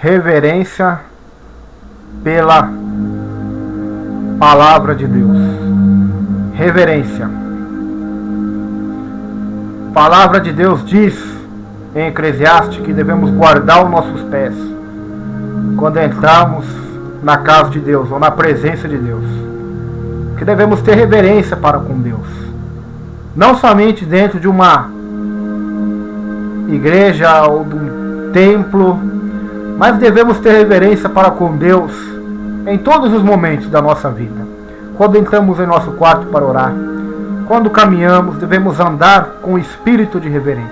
reverência pela palavra de Deus. Reverência. A palavra de Deus diz em Eclesiastes que devemos guardar os nossos pés quando entramos na casa de Deus ou na presença de Deus. Que devemos ter reverência para com Deus. Não somente dentro de uma igreja ou de um templo, mas devemos ter reverência para com Deus em todos os momentos da nossa vida. Quando entramos em nosso quarto para orar, quando caminhamos, devemos andar com espírito de reverência,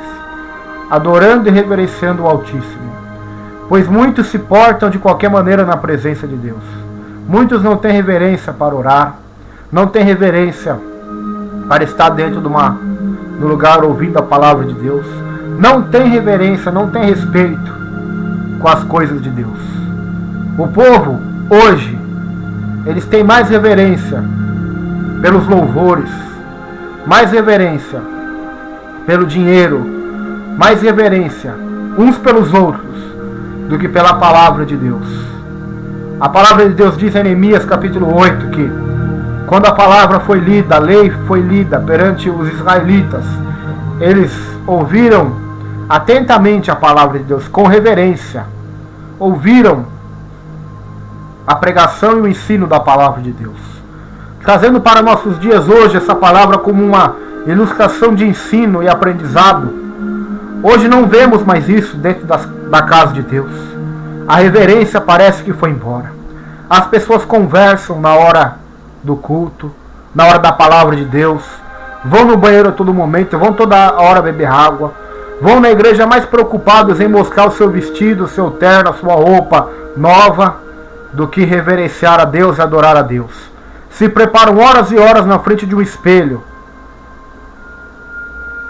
adorando e reverenciando o Altíssimo. Pois muitos se portam de qualquer maneira na presença de Deus. Muitos não têm reverência para orar, não têm reverência para estar dentro do lugar ouvindo a palavra de Deus. Não tem reverência, não tem respeito com as coisas de Deus. O povo, hoje, eles têm mais reverência pelos louvores, mais reverência pelo dinheiro, mais reverência uns pelos outros do que pela palavra de Deus. A palavra de Deus diz em Neemias capítulo 8 que quando a palavra foi lida, a lei foi lida perante os israelitas, eles ouviram atentamente a palavra de Deus, com reverência. Ouviram a pregação e o ensino da palavra de Deus. Trazendo para nossos dias hoje essa palavra como uma ilustração de ensino e aprendizado. Hoje não vemos mais isso dentro da casa de Deus. A reverência parece que foi embora. As pessoas conversam na hora do culto, na hora da palavra de Deus, vão no banheiro a todo momento, vão toda hora beber água, vão na igreja mais preocupados em mostrar o seu vestido, o seu terno, a sua roupa nova, do que reverenciar a Deus e adorar a Deus. Se preparam horas e horas na frente de um espelho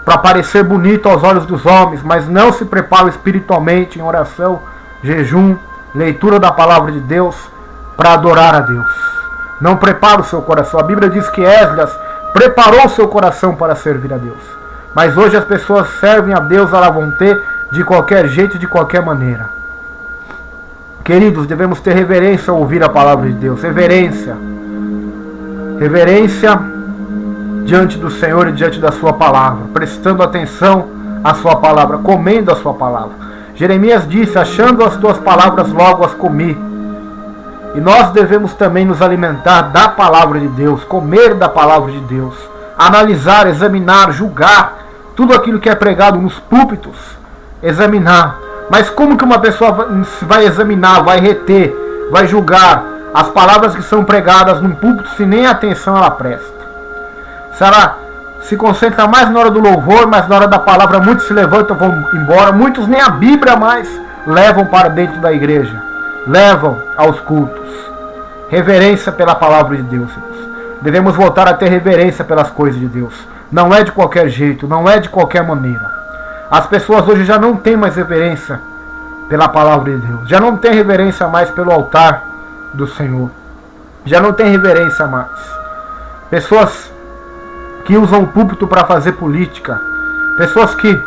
para parecer bonito aos olhos dos homens, mas não se preparam espiritualmente em oração, jejum, leitura da palavra de Deus para adorar a Deus. Não prepara o seu coração. A Bíblia diz que Esdras preparou o seu coração para servir a Deus. Mas hoje as pessoas servem a Deus, elas vão ter de qualquer jeito, de qualquer maneira. Queridos, devemos ter reverência ao ouvir a palavra de Deus. Reverência. Reverência diante do Senhor e diante da sua palavra. Prestando atenção à sua palavra, comendo a sua palavra. Jeremias disse, achando as tuas palavras logo as comi. E nós devemos também nos alimentar da palavra de Deus, comer da palavra de Deus, analisar, examinar, julgar tudo aquilo que é pregado nos púlpitos, examinar. Mas como que uma pessoa vai examinar, vai reter, vai julgar as palavras que são pregadas num púlpito se nem atenção ela presta? Se ela se concentra mais na hora do louvor, mas na hora da palavra muitos se levantam e vão embora, muitos nem a Bíblia mais levam para dentro da igreja, levam aos cultos. Reverência pela palavra de Deus, irmãos. Devemos voltar a ter reverência pelas coisas de Deus. Não é de qualquer jeito, não é de qualquer maneira. As pessoas hoje já não têm mais reverência pela palavra de Deus. Já não têm reverência mais pelo altar do Senhor. Já não têm reverência mais. Pessoas que usam o púlpito para fazer política. Pessoas que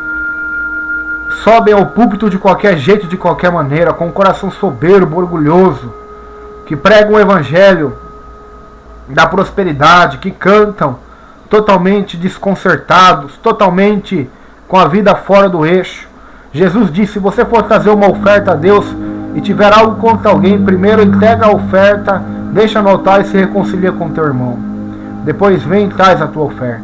sobem ao púlpito de qualquer jeito, de qualquer maneira, com o coração soberbo, orgulhoso, que pregam o evangelho da prosperidade, que cantam totalmente desconcertados, totalmente com a vida fora do eixo. Jesus disse, se você for trazer uma oferta a Deus e tiver algo contra alguém, primeiro entrega a oferta, deixa no altar e se reconcilia com teu irmão. Depois vem e traz a tua oferta.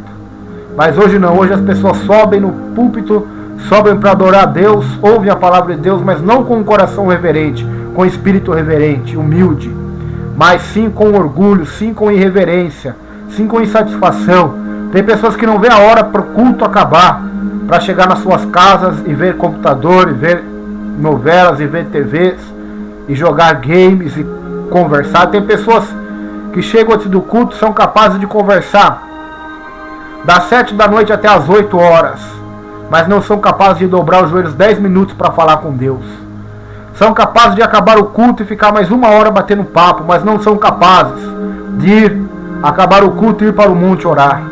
Mas hoje não, hoje as pessoas sobem no púlpito, sobem para adorar a Deus, ouvem a palavra de Deus, mas não com um coração reverente, com espírito reverente, humilde, mas sim com orgulho, sim com irreverência, sim com insatisfação. Tem pessoas que não vê a hora para o culto acabar, para chegar nas suas casas e ver computador, e ver novelas, e ver TVs, e jogar games, e conversar. Tem pessoas que chegam antes do culto, são capazes de conversar das 7 da noite até as 8 horas, mas não são capazes de dobrar os joelhos 10 minutos para falar com Deus. São capazes de acabar o culto e ficar mais 1 hora batendo papo, mas não são capazes de acabar o culto e ir para o monte orar.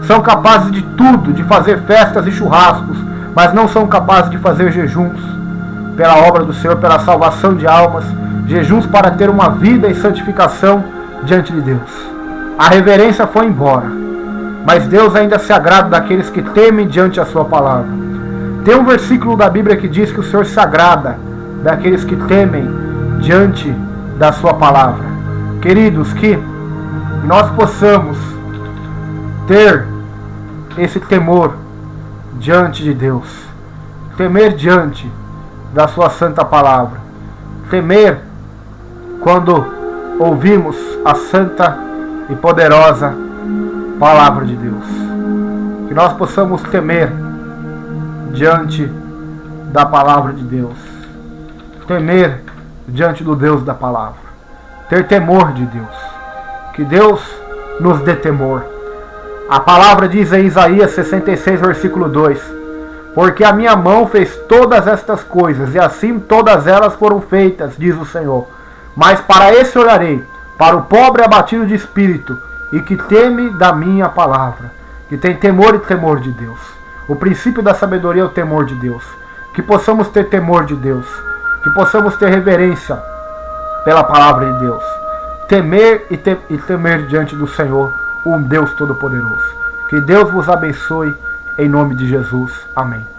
São capazes de tudo, de fazer festas e churrascos, mas não são capazes de fazer jejuns. pela obra do Senhor, pela salvação de almas, jejuns para ter uma vida em santificação diante de Deus. A reverência foi embora, mas Deus ainda se agrada daqueles que temem diante da sua palavra. Tem um versículo da Bíblia que diz que o Senhor se agrada daqueles que temem diante da sua palavra. Queridos, que nós possamos ter esse temor diante de Deus, temer diante da sua santa palavra, temer quando ouvimos a santa e poderosa palavra de Deus. Que nós possamos temer diante da palavra de Deus, temer diante do Deus da palavra, ter temor de Deus. Que Deus nos dê temor. A palavra diz em Isaías 66, versículo 2: porque a minha mão fez todas estas coisas, e assim todas elas foram feitas, diz o Senhor. Mas para esse olharei, para o pobre abatido de espírito, e que teme da minha palavra, que tem temor e temor de Deus. O princípio da sabedoria é o temor de Deus. Que possamos ter temor de Deus, que possamos ter reverência pela palavra de Deus, temer e temer diante do Senhor, um Deus Todo-Poderoso. Que Deus vos abençoe, em nome de Jesus. Amém.